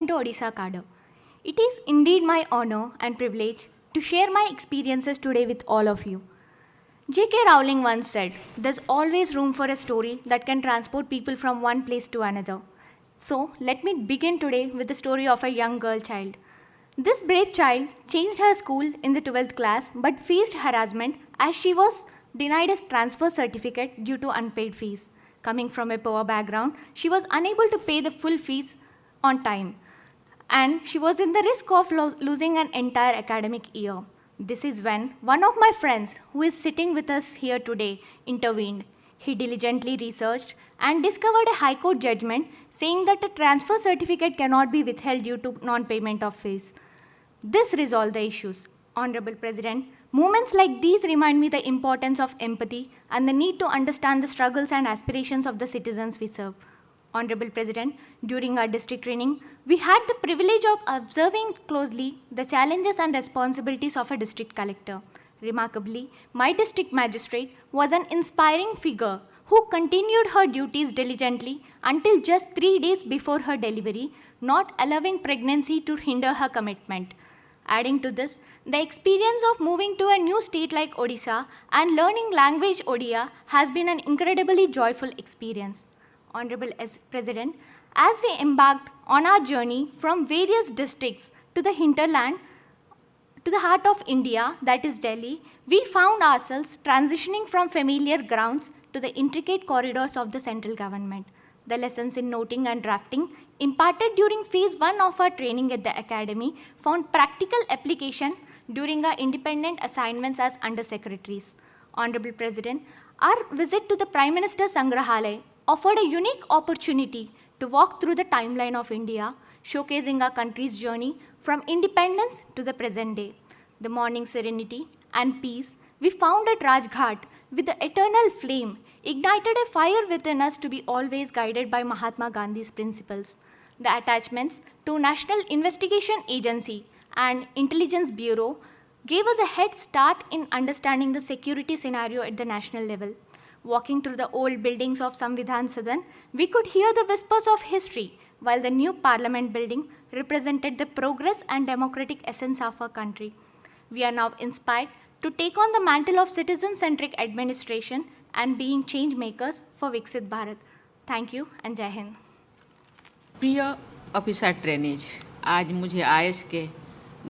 to Odisha Cadre. It is indeed my honor and privilege to share my experiences today with all of you. J.K. Rowling once said, "There's always room for a story that can transport people from one place to another." So, let me begin today with the story of a young girl child. This brave child changed her school in the 12th class but faced harassment as she was denied a transfer certificate due to unpaid fees. Coming from a poor background, she was unable to pay the full fees on time, and she was in the risk of losing an entire academic year. This is when one of my friends, who is sitting with us here today, intervened. He diligently researched and discovered a High Court judgment saying that a transfer certificate cannot be withheld due to non-payment of fees. This resolved the issues. Honorable President, moments like these remind me the importance of empathy and the need to understand the struggles and aspirations of the citizens we serve. Honorable President, during our district training, we had the privilege of observing closely the challenges and responsibilities of a district collector. Remarkably, my district magistrate was an inspiring figure who continued her duties diligently until just 3 days before her delivery, not allowing pregnancy to hinder her commitment. Adding to this, the experience of moving to a new state like Odisha and learning language Odia has been an incredibly joyful experience. Honorable President, as we embarked on our journey from various districts to the hinterland, to the heart of India, that is Delhi, we found ourselves transitioning from familiar grounds to the intricate corridors of the central government. The lessons in noting and drafting imparted during phase 1 of our training at the academy found practical application during our independent assignments as undersecretaries. Honorable President, our visit to the Prime Minister's Sangrahalaya offered a unique opportunity to walk through the timeline of India, showcasing our country's journey from independence to the present day. The morning serenity and peace we found at Rajghat with the eternal flame ignited a fire within us to be always guided by Mahatma Gandhi's principles. The attachments to National Investigation Agency and Intelligence Bureau gave us a head start in understanding the security scenario at the national level. Walking through the old buildings of Samvidhan Sadan, we could hear the whispers of history, while the new parliament building represented the progress and democratic essence of our country. We are now inspired to take on the mantle of citizen-centric administration and being change makers for Viksit Bharat. Thank you and Jai Hind. प्रिय officer trainees, आज मुझे IAS के